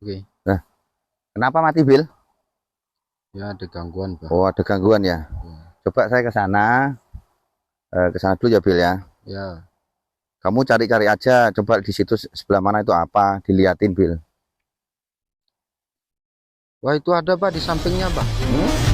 Oke, Nah, kenapa mati, Bil? ya ada gangguan, Pak. Oh, ada gangguan ya. Ya, Coba saya ke sana dulu ya, Bil ya. ya. Kamu cari-cari aja, coba di situs sebelah mana itu apa, diliatin, Bil. Wah, itu ada, Pak, di sampingnya, Pak. Hmm?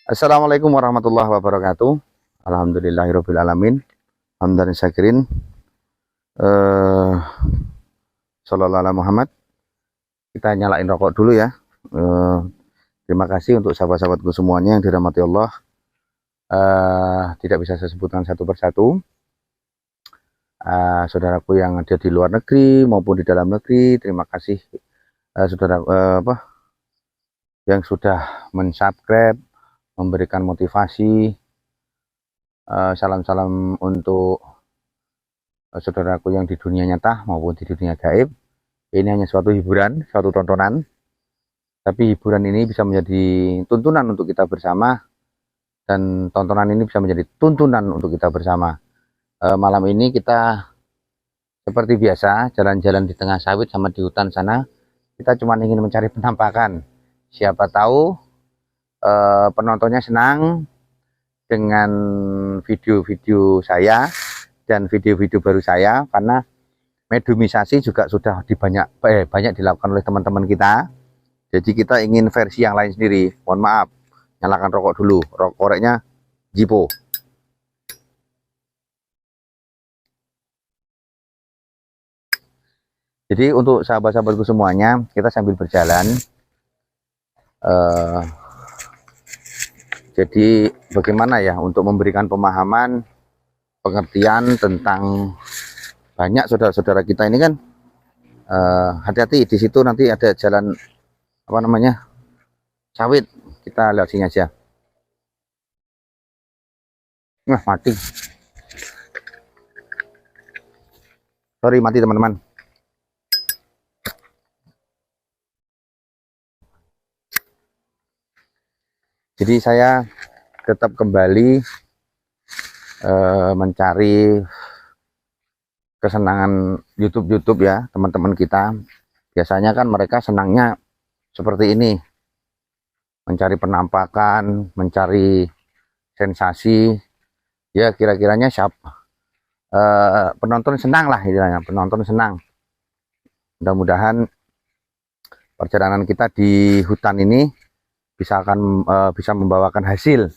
Assalamualaikum warahmatullahi wabarakatuh. Alhamdulillahirabbil alamin. Hamdan syakirin. Eh, Sallallahu alaihi Muhammad. Kita nyalain rokok dulu ya. Terima kasih untuk sahabat-sahabatku semuanya yang dirahmati Allah. Tidak bisa saya sebutkan satu persatu. Saudaraku yang ada di luar negeri maupun di dalam negeri, terima kasih saudara yang sudah mensubscribe, memberikan motivasi. Salam-salam untuk saudaraku yang di dunia nyata maupun di dunia gaib. Ini hanya suatu hiburan, suatu tontonan, tapi hiburan ini bisa menjadi tuntunan untuk kita bersama, dan tontonan ini bisa menjadi tuntunan untuk kita bersama. Malam ini kita seperti biasa jalan-jalan di tengah sawit sama di hutan sana. Kita cuma ingin mencari penampakan. Siapa tahu penontonnya senang dengan video-video saya dan video-video baru saya, karena mediumisasi juga sudah banyak dilakukan oleh teman-teman kita. Jadi kita ingin versi yang lain sendiri. Mohon maaf, nyalakan rokok dulu. Koreknya Jipo. Jadi untuk sahabat-sahabatku semuanya, kita sambil berjalan. Jadi bagaimana ya untuk memberikan pemahaman, pengertian tentang banyak saudara-saudara kita ini kan, hati-hati di situ nanti ada jalan apa namanya sawit, kita lewat sini aja. Nah, mati. Sorry, mati teman-teman. Jadi saya tetap kembali mencari kesenangan YouTube ya teman-teman kita. Biasanya kan mereka senangnya seperti ini, mencari penampakan, mencari sensasi. Ya kira-kiranya penonton senang lah, istilahnya penonton senang. Mudah-mudahan perjalanan kita di hutan ini bisa membawakan hasil.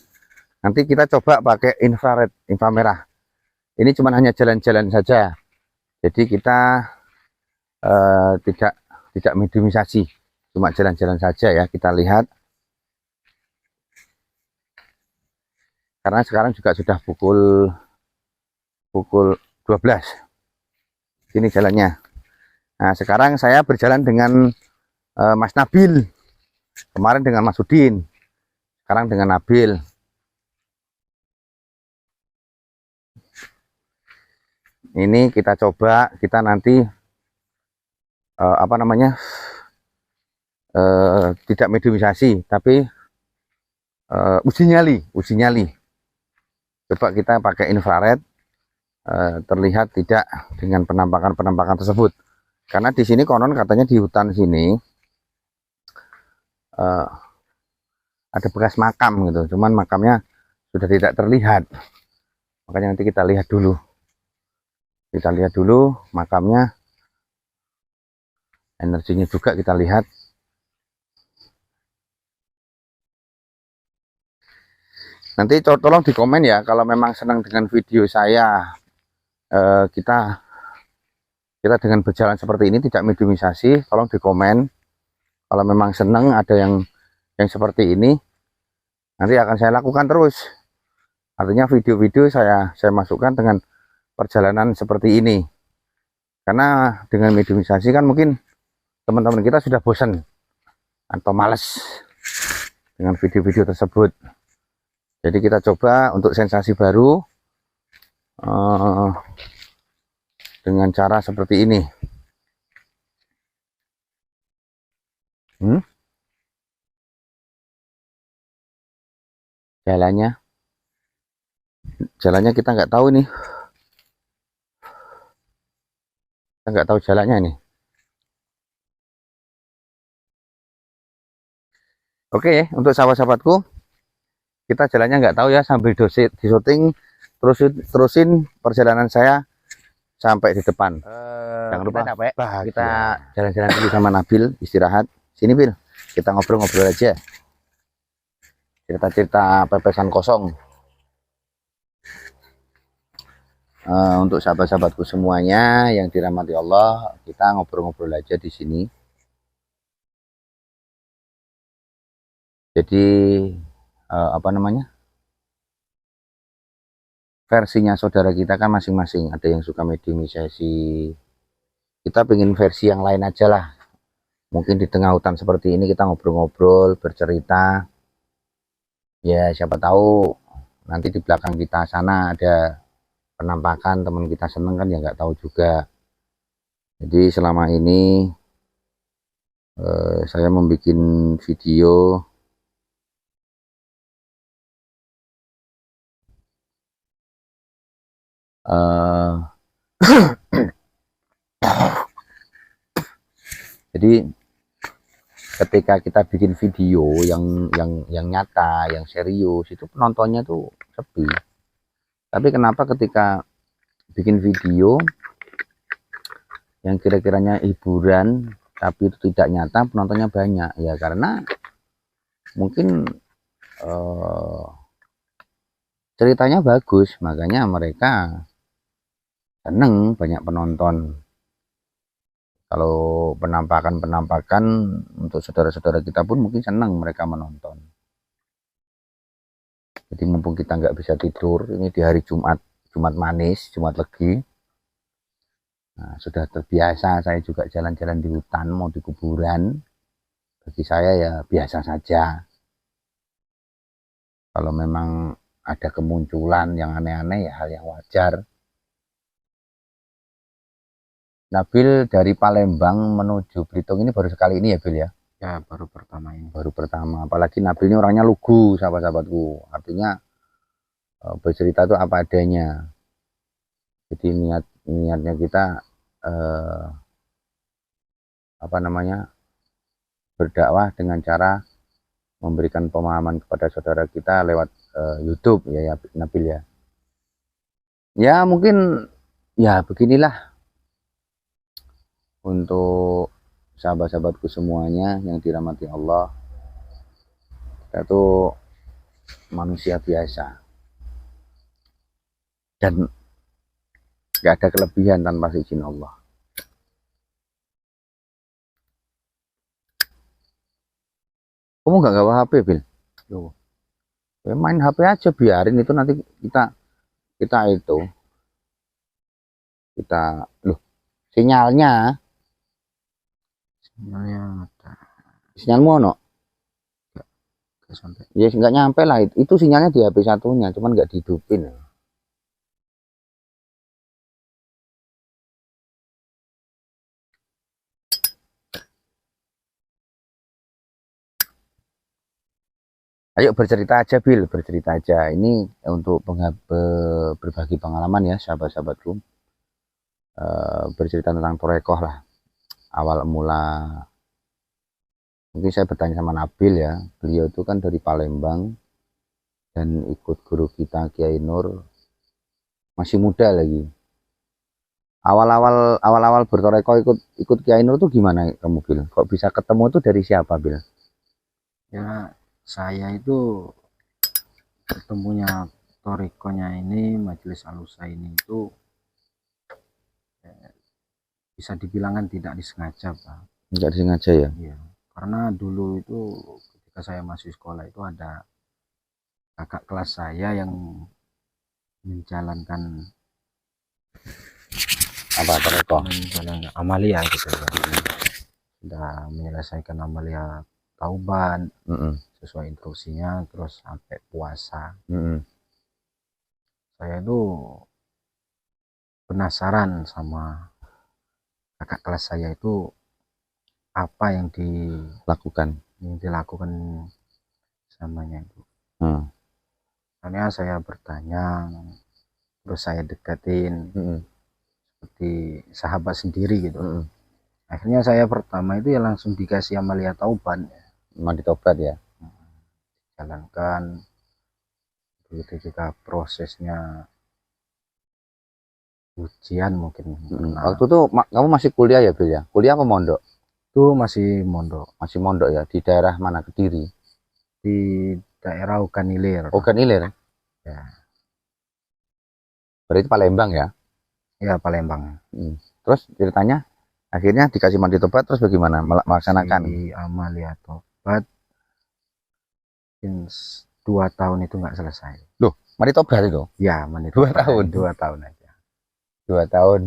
Nanti kita coba pakai inframerah. Ini cuma hanya jalan-jalan saja. Jadi kita tidak mediumisasi, cuma jalan-jalan saja ya. Kita lihat. Karena sekarang juga sudah pukul 12. Ini jalannya. Nah, sekarang saya berjalan dengan Mas Nabil. Kemarin dengan Mas Udin. Sekarang dengan Nabil. Ini kita coba, kita nanti tidak mediumisasi, tapi uji nyali. Coba kita pakai infrared, terlihat tidak dengan penampakan tersebut. Karena di sini konon katanya di hutan sini ada bekas makam gitu, cuman makamnya sudah tidak terlihat. Makanya nanti kita lihat dulu. Kita lihat dulu makamnya, energinya juga kita lihat. Nanti tolong di komen ya kalau memang senang dengan video saya. Kita dengan berjalan seperti ini tidak mediumisasi, tolong di komen. Kalau memang senang ada yang seperti ini, nanti akan saya lakukan terus. Artinya video-video saya masukkan dengan perjalanan seperti ini. Karena dengan mediumisasi kan mungkin teman-teman kita sudah bosan atau males dengan video-video tersebut. Jadi kita coba untuk sensasi baru dengan cara seperti ini. Hmm? Jalannya kita nggak tahu nih. Kita nggak tahu jalannya nih. Oke, untuk sahabat-sahabatku, kita jalannya nggak tahu ya, sambil di syuting terusin perjalanan saya sampai di depan. Jangan lupa kita jalan-jalan dulu sama Nabil, istirahat. Sini Bil, kita ngobrol-ngobrol aja. Cerita-cerita pepesan kosong. Untuk sahabat-sahabatku semuanya yang dirahmati Allah, kita ngobrol-ngobrol aja di sini. Jadi apa namanya? Versinya saudara kita kan masing-masing. Ada yang suka mediumisasi. Kita pengen versi yang lain aja lah. Mungkin di tengah hutan seperti ini kita ngobrol-ngobrol, bercerita. Ya siapa tahu nanti di belakang kita sana ada penampakan teman kita seneng kan, ya nggak tahu juga. Jadi selama ini saya membuat video jadi ketika kita bikin video yang nyata, yang serius, itu penontonnya tuh sepi. Tapi kenapa ketika bikin video yang kira-kiranya hiburan tapi itu tidak nyata, penontonnya banyak? Ya karena mungkin ceritanya bagus, makanya mereka seneng, banyak penonton. Kalau penampakan untuk saudara-saudara kita pun mungkin senang mereka menonton. Jadi mumpung kita nggak bisa tidur, ini di hari Jumat manis, Jumat Legi. Nah, sudah terbiasa saya juga jalan-jalan di hutan, mau di kuburan. Bagi saya ya biasa saja. Kalau memang ada kemunculan yang aneh-aneh ya hal yang wajar. Nabil dari Palembang menuju Belitung ini baru sekali ini ya Bil ya? Ya, baru pertama ini. Baru pertama. Apalagi Nabil ini orangnya lugu, sahabat-sahabatku. Artinya bercerita itu apa adanya. Jadi niatnya kita apa namanya, berdakwah dengan cara memberikan pemahaman kepada saudara kita lewat YouTube ya, Nabil ya. Ya mungkin ya beginilah untuk sahabat-sahabatku semuanya yang dirahmati Allah. Kita tuh manusia biasa dan gak ada kelebihan tanpa izin Allah. Kamu gak gawa HP Bil? Loh, main HP aja, biarin itu nanti kita loh, sinyalnya ada. sinyalmu ono? Gak sampai. Ya nggak nyampe lah, itu sinyalnya di HP satunya, cuman nggak dihidupin. Ayo bercerita aja Bil, bercerita aja. Ini untuk berbagi pengalaman ya sahabat-sahabatku. Bercerita tentang torekoh lah. Awal mula mungkin saya bertanya sama Nabil ya. Beliau itu kan dari Palembang dan ikut guru kita Kiai Nur, masih muda lagi. Awal-awal bertorekoh ikut Kiai Nur tuh gimana kamu Bil? Kok bisa ketemu tuh dari siapa Bil? Ya, saya itu ketemunya Torikonya ini, Majelis Alusa ini itu bisa dibilang kan tidak disengaja Pak. Enggak disengaja ya? Iya, karena dulu itu ketika saya masih sekolah itu ada kakak kelas saya yang menjalankan amalia gitu ya. Sudah menyelesaikan amalia tauban sesuai instruksinya, terus sampai puasa. Saya itu penasaran sama kakak kelas saya itu apa yang lakukan dilakukan samanya itu. hmm. Karena saya bertanya, terus saya deketin seperti sahabat sendiri gitu. Akhirnya saya pertama itu ya langsung dikasih amalia tauban, mandi tobat ya. Jalankan. Begitu juga prosesnya ujian mungkin. Waktu itu kamu masih kuliah ya, Bil ya? Kuliah apa mondok? Itu masih mondok. Masih mondok ya. Di daerah mana? Kediri? Di daerah Uganilir. Uganilir ya. Berarti Palembang ya? Ya, Palembang. Terus ceritanya akhirnya dikasih mandi tobat, terus bagaimana melaksanakan? Di amalia tobat 2 tahun itu nggak selesai. Loh, mandi tobat itu? Ya, mandi tobat 2 tahun? 2 tahun aja. 2 tahun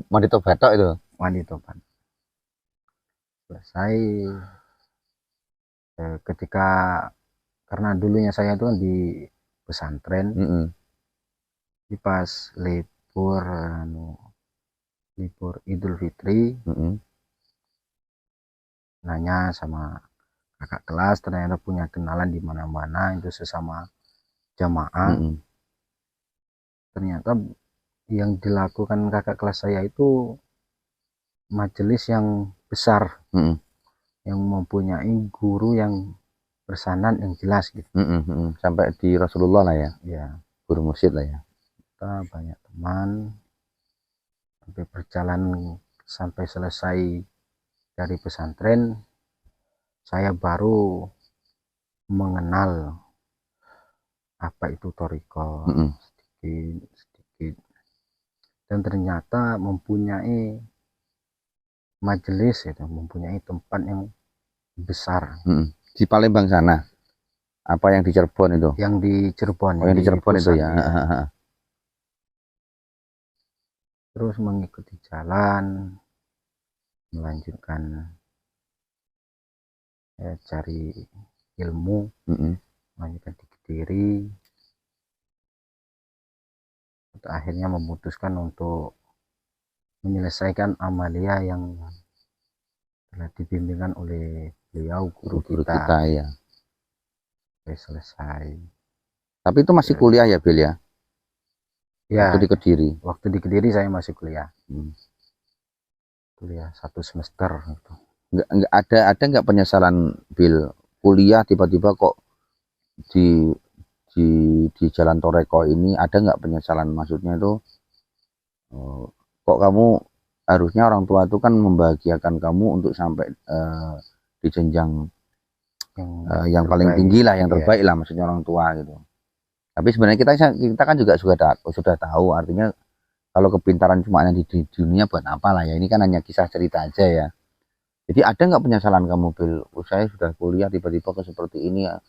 mandi tobat itu? Mandi tobat. Selesai ketika, karena dulunya saya itu kan di pesantren. Di pas libur Idul Fitri, nanya sama kakak kelas, ternyata punya kenalan di mana-mana itu sesama jamaah. Ternyata yang dilakukan kakak kelas saya itu majelis yang besar, yang mempunyai guru yang bersanad yang jelas gitu. Sampai di Rasulullah lah ya. Ya, guru mursyid lah ya. Kita banyak teman sampai perjalanan sampai selesai dari pesantren, saya baru mengenal apa itu thariqah sedikit, dan ternyata mempunyai majelis itu, mempunyai tempat yang besar. Di Palembang sana apa yang di Cirebon itu? Yang di Cirebon. Oh, yang di Cirebon itu ya. Terus mengikuti jalan, melanjutkan cari ilmu, melanjutkan di Kediri, akhirnya memutuskan untuk menyelesaikan amalia yang telah dibimbingkan oleh beliau, guru kita ya. Sampai selesai. Tapi itu masih kuliah ya, Bil ya? Ya, waktu di Kediri. Waktu di Kediri saya masih kuliah. Kuliah 1 semester gitu. Nggak ada penyesalan, Bil, kuliah tiba-tiba kok di jalan Toreko ini, ada nggak penyesalan? Maksudnya itu kok kamu, harusnya orang tua itu kan membahagiakan kamu untuk sampai di jenjang yang paling tinggi lah, yang terbaik lah, maksudnya orang tua gitu. Tapi sebenarnya kita kan juga sudah tahu, artinya kalau kepintaran cuma yang di dunia buat apa lah ya, ini kan hanya kisah cerita aja ya. Jadi ada nggak penyesalan kamu, Bil? Saya sudah kuliah tiba-tiba ke seperti ini ya,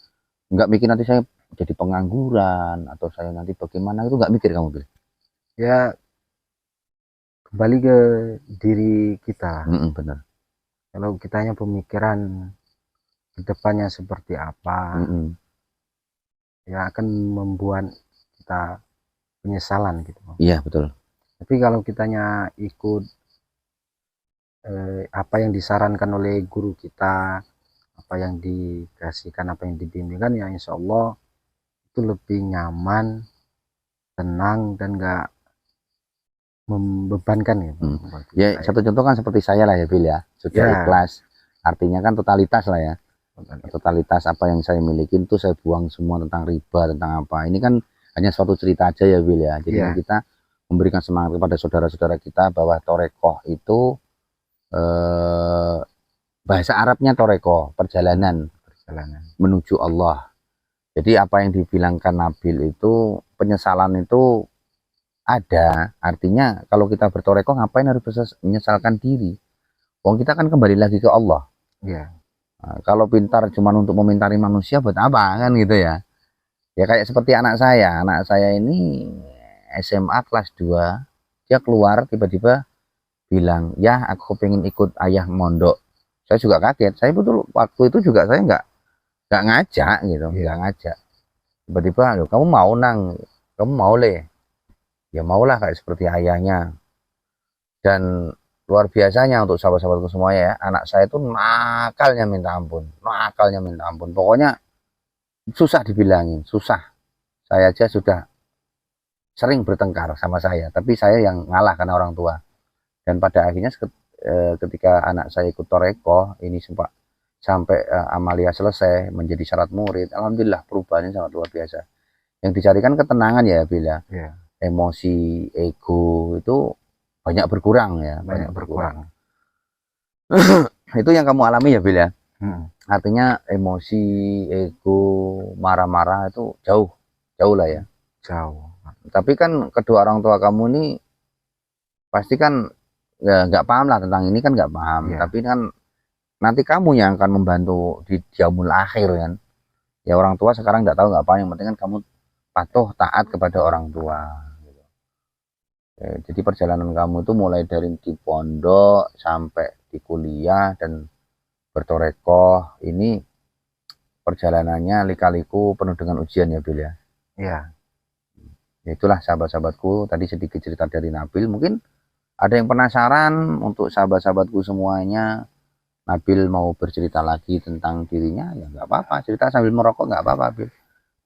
nggak mikir nanti saya jadi pengangguran atau saya nanti bagaimana, itu nggak mikir kamu, Bil? Ya, kembali ke diri kita. Benar. Kalau kita hanya pemikiran kedepannya seperti apa, ya akan membuat kita penyesalan gitu. Iya, betul. Tapi kalau kitanya ikut apa yang disarankan oleh guru kita, apa yang dikasihkan, apa yang dibimbingkan, ya insya Allah itu lebih nyaman, tenang, dan gak membebankan gitu. Ya, satu contoh kan seperti saya lah ya, Bil ya, sudah ikhlas, artinya kan totalitas lah ya. Totalitas apa yang saya miliki itu saya buang semua, tentang riba, tentang apa. Ini kan hanya suatu cerita aja ya, Bil ya. Jadi kita memberikan semangat kepada saudara-saudara kita bahwa Torekoh itu bahasa Arabnya Torekoh, perjalanan menuju Allah. Jadi apa yang dibilangkan Nabil itu, penyesalan itu ada. Artinya kalau kita bertorekoh, ngapain harus menyesalkan diri? Wong kita kan kembali lagi ke Allah. Nah, kalau pintar cuma untuk mementari manusia, buat apa kan gitu ya? Ya kayak seperti anak saya ini SMA kelas 2, dia keluar tiba-tiba bilang, ya aku pengen ikut ayah mondok. Saya juga kaget. Saya betul waktu itu juga saya nggak ngajak gitu, nggak ngajak. Tiba-tiba, kamu mau kamu mau le? Ya maulah kayak seperti ayahnya. Dan luar biasanya untuk sahabat-sahabatku semuanya ya, anak saya itu nakalnya minta ampun, nakalnya minta ampun. Pokoknya susah dibilangin, susah. Saya aja sudah sering bertengkar sama saya, tapi saya yang ngalah karena orang tua. Dan pada akhirnya ketika anak saya ikut toreko ini sampai amalia selesai menjadi syarat murid, alhamdulillah perubahannya sangat luar biasa. Yang dicarikan ketenangan ya bila emosi ego itu banyak berkurang ya, banyak berkurang. Itu yang kamu alami ya Bil ya. Artinya emosi ego marah-marah itu jauh lah ya, jauh. Tapi kan kedua orang tua kamu ini pasti kan nggak paham lah tentang ini, kan nggak paham. Tapi kan nanti kamu yang akan membantu di yaumul akhir kan. Ya orang tua sekarang nggak tahu nggak apa, yang penting kan kamu patuh taat kepada orang tua. Jadi perjalanan kamu itu mulai dari di pondok sampai di kuliah dan bertorekoh ini perjalanannya lika-liku penuh dengan ujian ya Bil ya. Iya. Itulah sahabat-sahabatku tadi sedikit cerita dari Nabil. Mungkin ada yang penasaran untuk sahabat-sahabatku semuanya. Nabil mau bercerita lagi tentang dirinya, ya nggak apa-apa. Cerita sambil merokok nggak apa-apa Bil.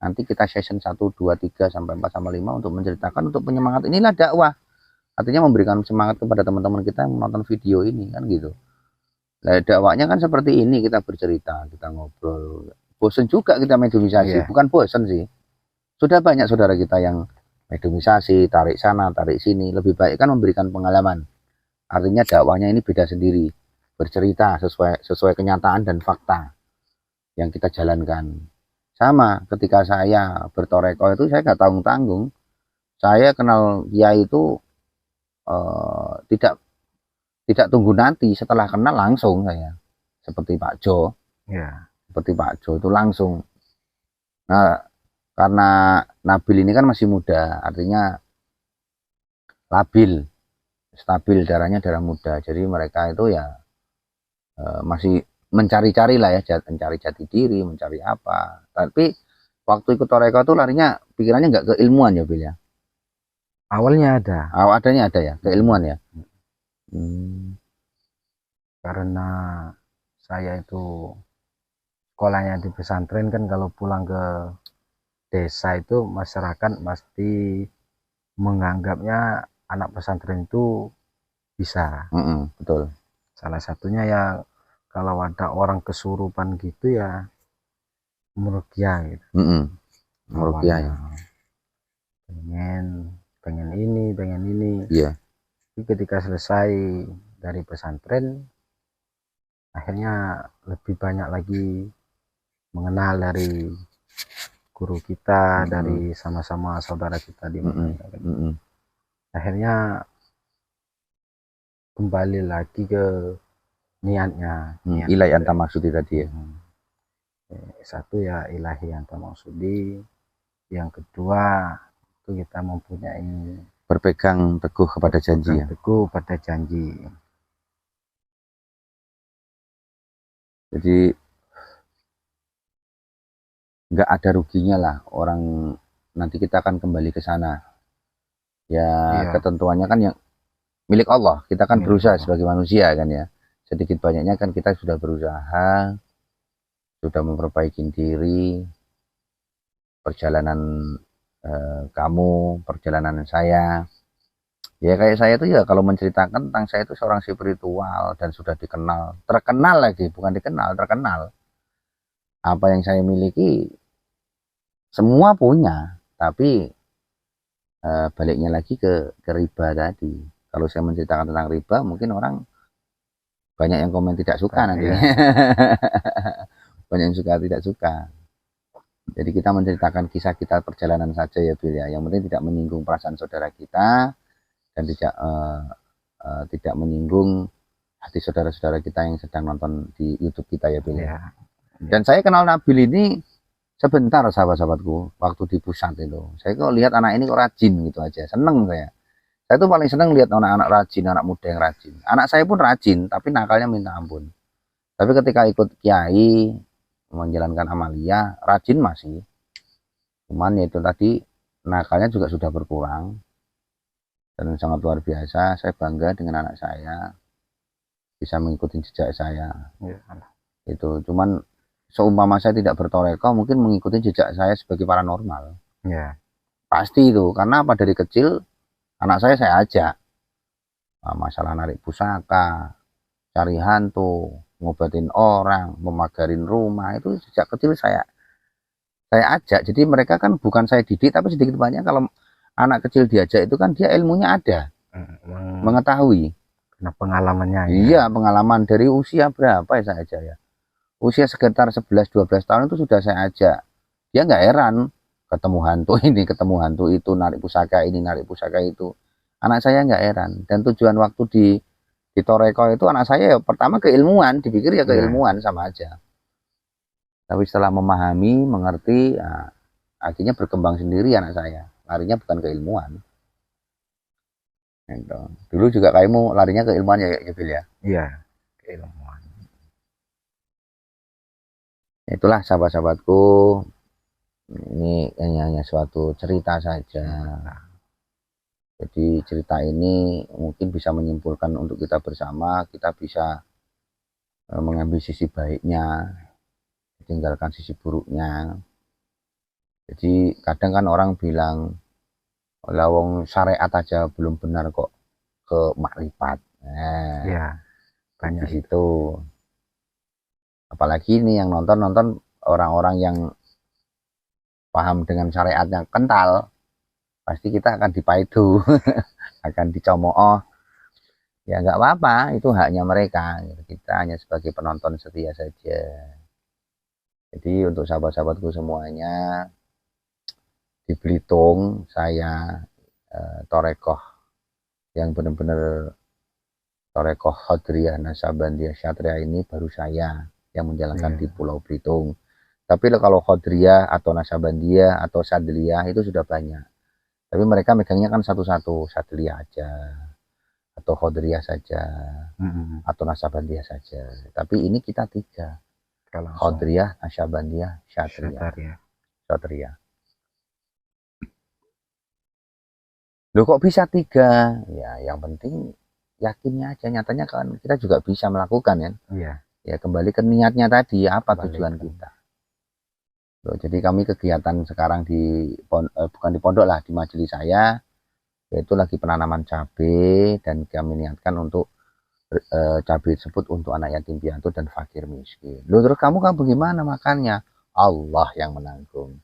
Nanti kita session 1, 2, 3, sampai 4, sampai 5 untuk menceritakan, untuk penyemangat. Inilah dakwah. Artinya memberikan semangat kepada teman-teman kita yang menonton video ini kan gitu. Nah, dakwahnya kan seperti ini, kita bercerita, kita ngobrol. Bosen juga kita mediumisasi, bukan bosen sih. Sudah banyak saudara kita yang mediumisasi, tarik sana, tarik sini. Lebih baik kan memberikan pengalaman. Artinya dakwahnya ini beda sendiri. Bercerita sesuai kenyataan dan fakta yang kita jalankan. Sama ketika saya bertoreko itu saya nggak tanggung-tanggung. Saya kenal Kiai itu tidak tunggu nanti, setelah kenal langsung saya. Seperti Pak Jo. Seperti Pak Jo itu langsung. Nah, karena Nabil ini kan masih muda, artinya labil, stabil darahnya, darah muda. Jadi mereka itu ya masih mencari-cari lah ya, mencari jati diri, mencari apa. Tapi waktu ikut toreko itu larinya pikirannya nggak ke ilmuwan ya Bil ya. Awalnya ada. Adanya ada ya, keilmuan ya. Karena saya itu sekolahnya di pesantren kan, kalau pulang ke desa itu masyarakat pasti menganggapnya anak pesantren itu bisa. Betul. Salah satunya ya kalau ada orang kesurupan gitu ya meruqyah gitu. Meruqyah ya. Pengen ini. Iya. Tapi ketika selesai dari pesantren, akhirnya lebih banyak lagi mengenal dari guru kita, dari sama-sama saudara kita di mana. Akhirnya kembali lagi ke niatnya. Ilahi anta maksudi tadi ya. Satu ya ilahi anta maksudi. Yang kedua itu kita mempunyai berpegang teguh kepada janji ya. Teguh pada janji. Jadi nggak ada ruginya lah orang, nanti kita akan kembali ke sana. Ya ketentuannya kan yang milik Allah. Kita kan berusaha sebagai manusia kan ya. Sedikit banyaknya kan kita sudah berusaha, sudah memperbaiki diri. Perjalanan kamu, perjalanan saya. Ya kayak saya tuh ya kalau menceritakan tentang saya itu seorang spiritual dan sudah dikenal, terkenal lagi, bukan dikenal, terkenal. Apa yang saya miliki semua punya, tapi baliknya lagi ke riba tadi. Kalau saya menceritakan tentang riba, mungkin orang banyak yang komen tidak suka nanti. Banyak yang suka tidak suka. Jadi kita menceritakan kisah kita perjalanan saja ya Bil ya. Yang penting tidak menyinggung perasaan saudara kita dan tidak menyinggung hati saudara-saudara kita yang sedang nonton di YouTube kita ya Bil ya. Dan saya kenal Nabil ini sebentar sahabat-sahabatku, waktu di pusat itu. Saya kok lihat anak ini kok rajin gitu aja, seneng saya. Saya tuh paling seneng lihat anak-anak rajin, anak muda yang rajin. Anak saya pun rajin, tapi nakalnya minta ampun. Tapi ketika ikut kiai menjalankan amalia, rajin masih. Cuman ya itu tadi nakalnya juga sudah berkurang. Dan sangat luar biasa, saya bangga dengan anak saya. bisa mengikuti jejak saya. Ya. Itu cuman seumpama saya tidak bertoreko, mungkin mengikuti jejak saya sebagai paranormal. Ya. Pasti itu, karena apa, dari kecil anak saya ajak. Nah, masalah narik pusaka, cari hantu, ngobatin orang, memagarin rumah, itu sejak kecil saya ajak. Jadi mereka kan bukan saya didik, tapi sedikit banyak kalau anak kecil diajak itu kan dia ilmunya ada, mengetahui. Karena pengalamannya. Iya, pengalaman dari usia berapa ya saya ajak ya? Usia sekitar 11-12 tahun itu sudah saya ajak. Dia nggak heran ketemu hantu ini, ketemu hantu itu, narik pusaka ini, narik pusaka itu. Anak saya nggak heran. Dan tujuan waktu di Toreko itu anak saya ya pertama keilmuan, dipikir ya keilmuan sama aja. Tapi setelah memahami, mengerti, ya, akhirnya berkembang sendiri anak saya. Larinya bukan keilmuan. Gitu. Dulu juga kamu larinya keilmuan ya Bil ya? Iya, keilmuan. Itulah sahabat-sahabatku, ini hanya suatu cerita saja. Jadi cerita ini mungkin bisa menyimpulkan untuk kita bersama, kita bisa mengambil sisi baiknya, tinggalkan sisi buruknya. Jadi kadang kan orang bilang, lawang syariat aja belum benar kok ke makrifat. Nah, ya, banyak di situ. Apalagi ini yang nonton orang-orang yang paham dengan syariat yang kental, pasti kita akan dipaidu, akan dicomooh. Ya nggak apa-apa, itu haknya mereka. Kita hanya sebagai penonton setia saja. Jadi untuk sahabat-sahabatku semuanya, di Belitung saya torekoh yang benar-benar torekoh Khodriyah Naksabandiyah Syatria ini baru saya yang menjalankan di Pulau Belitung. Tapi kalau Khodriyah atau Naksabandiyah atau Sadliyah itu sudah banyak. Tapi mereka megangnya kan satu-satu, Sadliyah aja atau Khodriyah saja atau Naksabandiyah saja. Tapi ini kita tiga, Khodriyah, Naksabandiyah, Syatria. Loh kok bisa tiga? Ya yang penting yakinnya aja, nyatanya kan kita juga bisa melakukan ya. Iya. Ya kembali ke niatnya tadi, apa tujuan kita. Loh, jadi kami kegiatan sekarang bukan di pondok lah, di majelis saya, yaitu lagi penanaman cabai, dan kami niatkan untuk cabai tersebut untuk anak yatim piatu dan fakir miskin. Loh terus kamu kan bagaimana makannya? Allah yang menanggung.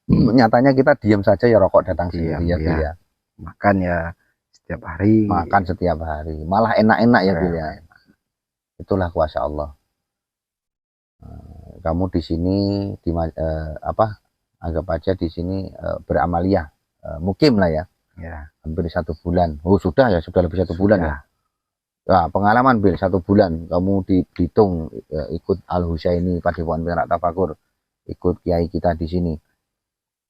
Nyatanya kita diam saja ya, rokok datang sendiri ya. Makan ya setiap hari. Makan setiap hari, malah enak-enak ya Bil ya. Itulah kuasa Allah. Kamu di sini anggap aja di sini beramaliyah, mukim lah ya. Hampir 1 bulan. Oh sudah lebih 1 bulan ya. Nah, pengalaman Bil 1 bulan kamu di Belitung, ikut Al Husaini Padepokan Perak Tafakur, ikut kiai kita di sini.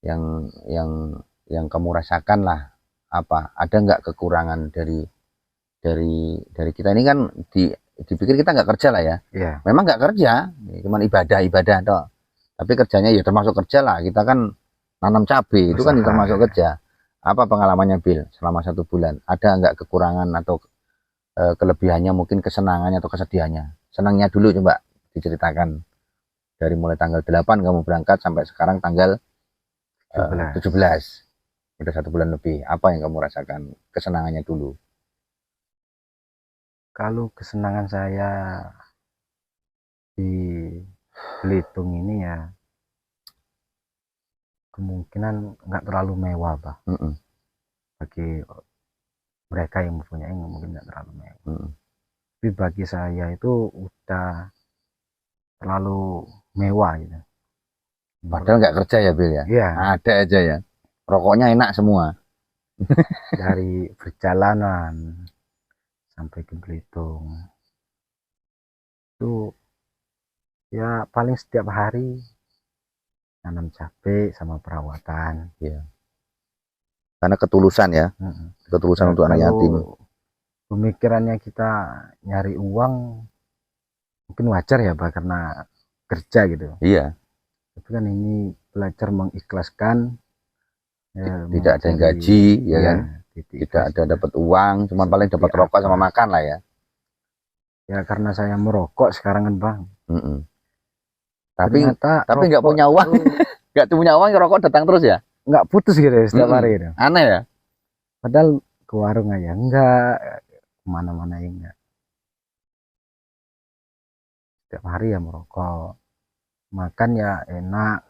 Yang kamu rasakan lah apa, ada nggak kekurangan dari kita ini kan dipikir kita nggak kerja lah ya. Memang nggak kerja, cuman ibadah toh. Tapi kerjanya ya termasuk kerja lah, kita kan nanam cabai itu kan termasuk kerja. Apa pengalamannya Bil selama 1 bulan? Ada nggak kekurangan atau kelebihannya, mungkin kesenangannya atau kesedihannya? Senangnya dulu coba diceritakan, dari mulai tanggal 8 kamu berangkat sampai sekarang tanggal 17, udah 1 bulan lebih. Apa yang kamu rasakan kesenangannya dulu? Kalau kesenangan saya di Belitung ini ya kemungkinan nggak terlalu mewah Pak. Bagi mereka yang mempunyai mungkin nggak terlalu mewah. Tapi bagi saya itu udah terlalu mewah gitu. Padahal nggak kerja ya Bil ya? Iya. Ada aja ya. Rokoknya enak semua. Dari perjalanan sampai ke Belitung itu ya paling setiap hari nanam cabai sama perawatan. Ya. Karena ketulusan ya. Ketulusan untuk anak yatim. Pemikirannya kita nyari uang mungkin wajar ya Pak, karena kerja gitu. Iya. Tapi kan ini belajar mengikhlaskan, tidak ada yang gaji ya kan, tidak ada dapat uang, cuma paling dapat rokok sama makan lah ya. Ya karena saya merokok sekarang kan Bang. Tapi ternyata nggak punya uang, nggak punya uang, rokok datang terus ya? Nggak putus gitu ya, setiap hari itu. Aneh ya. Padahal ke warung aja enggak, kemana-mana ya enggak. Setiap hari ya merokok, makan ya enak,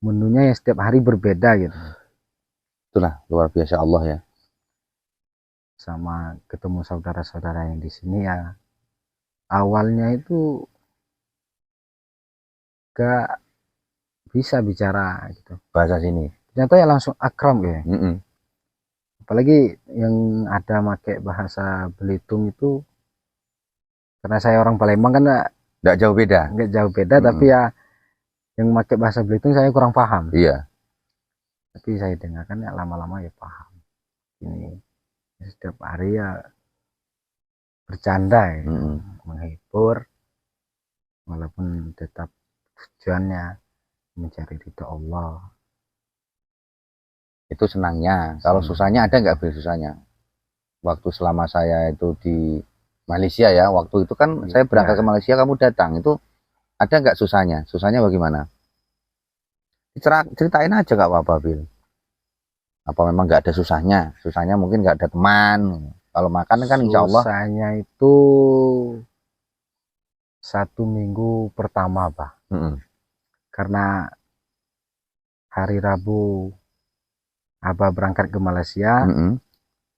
menunya ya setiap hari berbeda gitu. Itulah luar biasa Allah ya. Sama ketemu saudara-saudara yang di sini ya, awalnya itu gak bisa bicara gitu Bahasa sini. ternyata ya langsung akram ya. Apalagi yang ada pakai bahasa Belitung itu, karena saya orang Palembang kan nggak jauh beda. Nggak jauh beda, tapi ya yang pakai bahasa Belitung saya kurang paham. Iya. Tapi saya dengarkan ya lama-lama ya paham. Ini setiap hari ya bercanda ya, menghibur, walaupun tetap tujuannya mencari ridho Allah. Itu senangnya. Kalau susahnya ada nggak susahnya? Waktu selama saya itu di Malaysia ya, waktu itu kan saya berangkat ke Malaysia, kamu datang, itu ada nggak susahnya? Susahnya bagaimana? Ceritain aja nggak apa-apa, Bil. Apa memang nggak ada susahnya? Susahnya mungkin nggak ada teman. Kalau makan kan insya Allah. Susahnya itu 1 minggu pertama, Pak. Karena hari Rabu Abah berangkat ke Malaysia,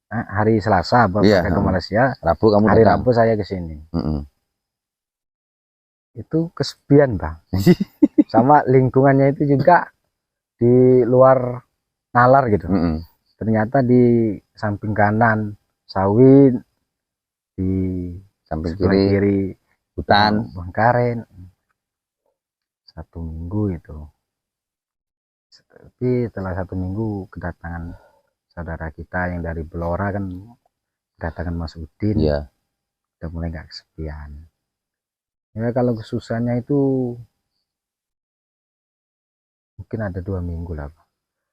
hari Selasa Abah berangkat ke Malaysia, Rabu kamu hari datang. Rabu saya ke sini. Itu kesepian Bang. Sama lingkungannya itu juga di luar nalar gitu. Ternyata di samping kanan sawit, di samping kiri hutan, Bangkaren. 1 minggu itu. Tapi setelah 1 minggu kedatangan saudara kita yang dari Blora kan, kedatangan Mas Udin, udah mulai nggak kesepian. Ya kalau kesusahannya itu mungkin ada 2 minggu lah Pak.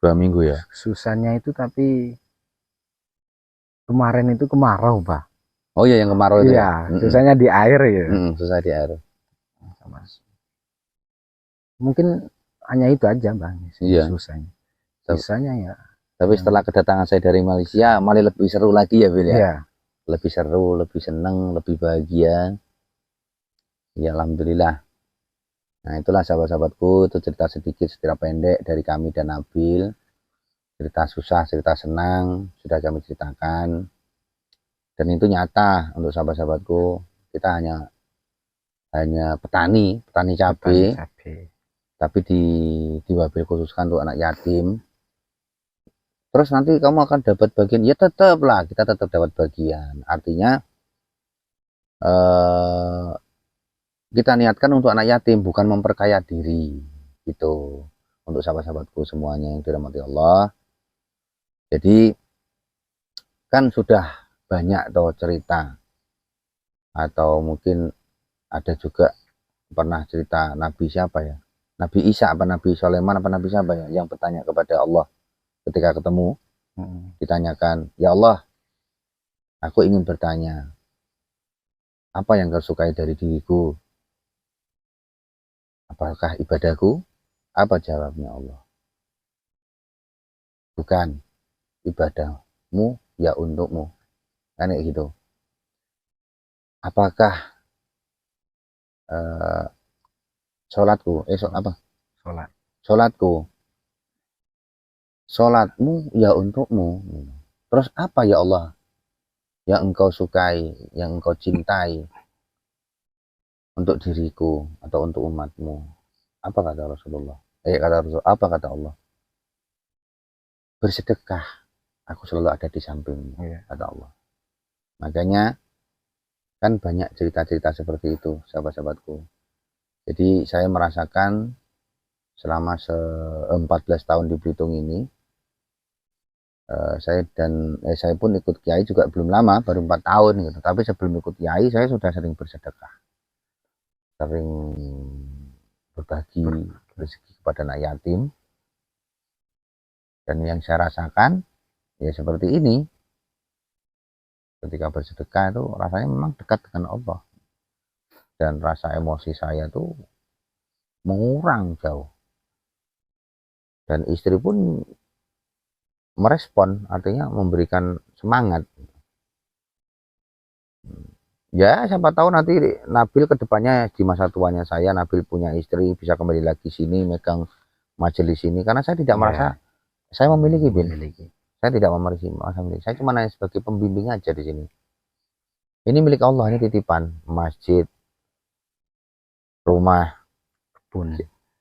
2 minggu ya. Susahnya itu, tapi kemarin itu kemarau Pak. Oh iya, yang kemarau itu ya. Susahnya di air ya. Susah di air. Mungkin hanya itu aja Bang. Susahnya. Sisanya ya. Tapi setelah kedatangan saya dari Malaysia, malah lebih seru lagi ya Bil ya. Iya. Lebih seru, lebih seneng, lebih bahagia. Ya Alhamdulillah. Nah itulah sahabat-sahabatku, itu cerita sedikit, cerita pendek dari kami dan Nabil. Cerita susah, cerita senang, sudah kami ceritakan. Dan itu nyata untuk sahabat-sahabatku. Kita hanya petani cabai. Tapi di Wabil khususkan untuk anak yatim. Terus nanti kamu akan dapat bagian, ya tetaplah kita tetap dapat bagian. Artinya kita niatkan untuk anak yatim, bukan memperkaya diri gitu. Untuk sahabat-sahabatku semuanya yang dirahmati Allah. Jadi kan sudah banyak tuh cerita, atau mungkin ada juga pernah cerita Nabi siapa ya, Nabi Isa apa Nabi Sulaiman apa Nabi siapa ya, yang bertanya kepada Allah ketika ketemu, ditanyakan, ya Allah, aku ingin bertanya, apa yang kau sukai dari diriku? Apakah ibadahku? Apa jawabnya Allah? Bukan, ibadahmu ya untukmu. Kan kayak gitu. Apakah sholatku? Sholatku. Sholatmu ya untukmu. Terus apa ya Allah yang engkau sukai, yang engkau cintai untuk diriku atau untuk umatmu? Apa kata Rasulullah? Apa kata Allah? Bersedekah, aku selalu ada di sampingmu, kata Allah. Makanya kan banyak cerita-cerita seperti itu, sahabat-sahabatku. Jadi saya merasakan selama 14 tahun di Belitung ini, saya pun ikut kiai juga belum lama, baru 4 tahun gitu. Tapi sebelum ikut kiai saya sudah sering bersedekah, sering berbagi rezeki kepada anak yatim. Dan yang saya rasakan ya seperti ini. Ketika bersedekah itu rasanya memang dekat dengan Allah, dan rasa emosi saya tuh mengurang jauh, dan istri pun merespon, artinya memberikan semangat. Ya siapa tahu nanti Nabil kedepannya di masa tuanya saya, Nabil punya istri, bisa kembali lagi sini megang majelis ini, karena saya tidak merasa saya memiliki, Bin. Saya tidak memiliki, saya cuma hanya sebagai pembimbing aja di sini. Ini milik Allah, ini titipan. Masjid, rumah,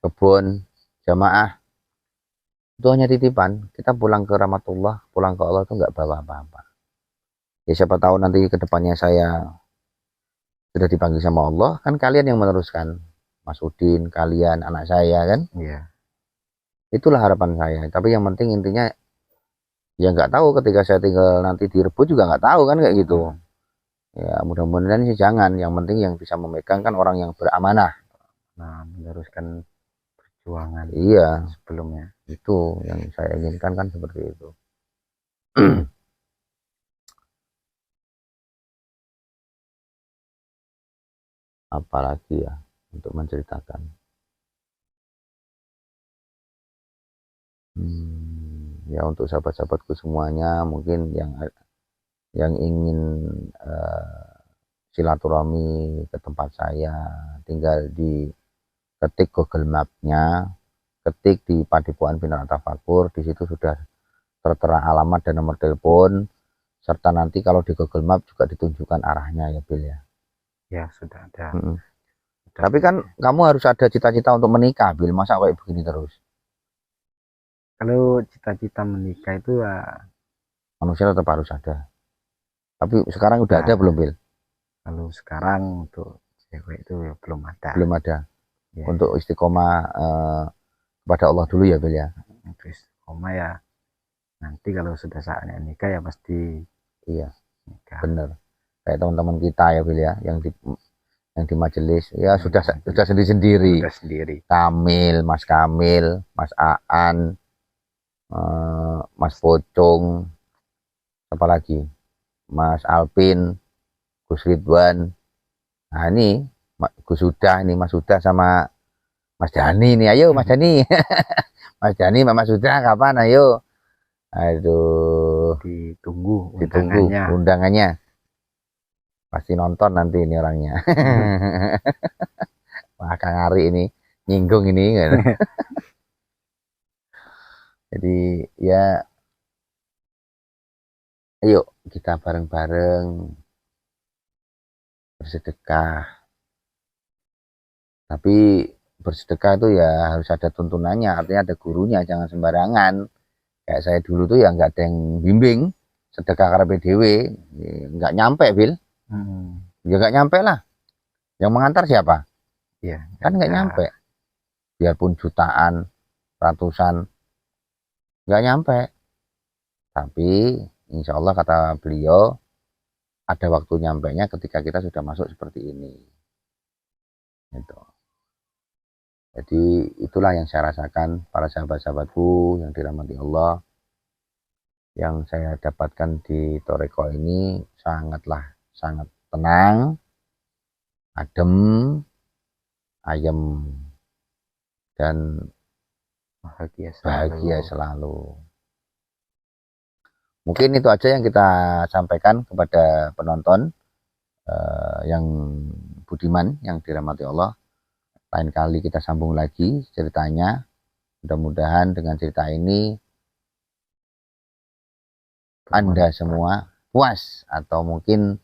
kebun, jamaah, itu hanya titipan. Kita pulang ke rahmatullah, pulang ke Allah itu nggak bawa apa-apa. Ya siapa tahu nanti kedepannya saya sudah dipanggil sama Allah, kan kalian yang meneruskan. Mas Udin, kalian, anak saya kan. Iya. Itulah harapan saya. Tapi yang penting intinya, ya nggak tahu ketika saya tinggal nanti direbut juga nggak tahu kan kayak gitu. Ya mudah-mudahan sih jangan. Yang penting yang bisa memegang kan orang yang beramanah. Nah, meneruskan perjuangan. Iya. Sebelumnya. Itu yang saya inginkan kan seperti itu. Apalagi ya untuk menceritakan. Ya untuk sahabat-sahabatku semuanya, mungkin yang ingin silaturahmi ke tempat saya, tinggal di ketik Google Map-nya, ketik di Padepokan Binaan Tafakur, di situ sudah tertera alamat dan nomor telepon, serta nanti kalau di Google Map juga ditunjukkan arahnya ya Bil ya. Ya sudah ada. Tapi kan kamu harus ada cita-cita untuk menikah, Bil, masa kayak begini terus? Kalau cita-cita menikah itu manusia tetap harus ada. Tapi sekarang udah ada belum, Bil? Kalau sekarang untuk cewek itu ya belum ada. Belum ada. Ya. Untuk istiqomah kepada Allah dulu ya, Bil ya. Untuk istiqomah ya nanti kalau sudah saatnya nikah ya pasti. Iya. Nikah. Bener. Kayak teman-teman kita ya, Bil ya, yang di majelis ya sudah sendiri-sendiri. Sudah sendiri. Kamil, Mas Aan, Mas Pocong, apa lagi? Mas Alpin, Gus Ridwan. Nah ini Gus Sudah, ini Mas Sudah sama Mas Dani nih. Ayo Mas Dani. Mas Dani, Mama Sudah kapan? Ayo. Aduh. Ditunggu undangannya. Pasti nonton nanti ini orangnya. Wah, Kang Ari ini nyinggung ini. Jadi ya ayo kita bareng-bareng bersedekah. Tapi bersedekah itu ya harus ada tuntunannya, artinya ada gurunya, jangan sembarangan. Kayak saya dulu tuh ya nggak ada yang bimbing, sedekah karena PDW, nggak nyampe, Bil. Ya nggak nyampe lah. Yang mengantar siapa? Iya. Kan nggak nyampe. Biarpun jutaan, ratusan, nggak nyampe. Tapi insya Allah kata beliau, ada waktu nyampainya ketika kita sudah masuk seperti ini. Gitu. Jadi itulah yang saya rasakan, para sahabat-sahabatku yang dirahmati Allah. Yang saya dapatkan di Toreko ini sangat tenang, adem, ayem, dan bahagia selalu. Mungkin itu aja yang kita sampaikan kepada penonton yang budiman, yang dirahmati Allah. Lain kali kita sambung lagi ceritanya. Mudah-mudahan dengan cerita ini Anda semua puas, atau mungkin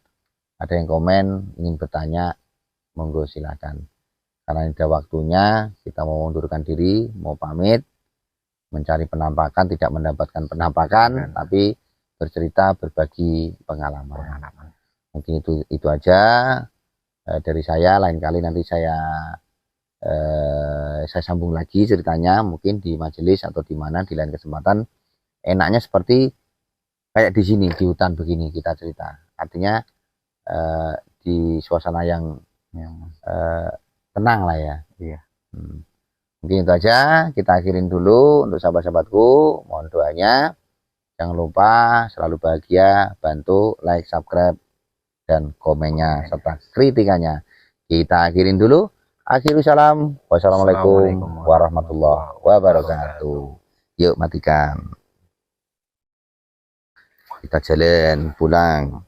ada yang komen ingin bertanya, monggo silakan. Karena ini ada waktunya, kita mau mundurkan diri, mau pamit, mencari penampakan, tidak mendapatkan penampakan, tapi bercerita, berbagi pengalaman. Mungkin itu aja dari saya. Lain kali nanti saya sambung lagi ceritanya, mungkin di majelis atau di mana di lain kesempatan. Enaknya seperti kayak di sini, di hutan begini kita cerita. Artinya di suasana yang tenang lah ya. Iya. Mungkin itu aja, kita akhirin dulu untuk sahabat-sahabatku. Mohon doanya. Jangan lupa selalu bahagia, bantu like, subscribe, dan komennya serta kritikannya. Kita akhirin dulu. Akhirul salam. Wassalamualaikum warahmatullahi wabarakatuh. Yuk matikan. Kita jalan pulang.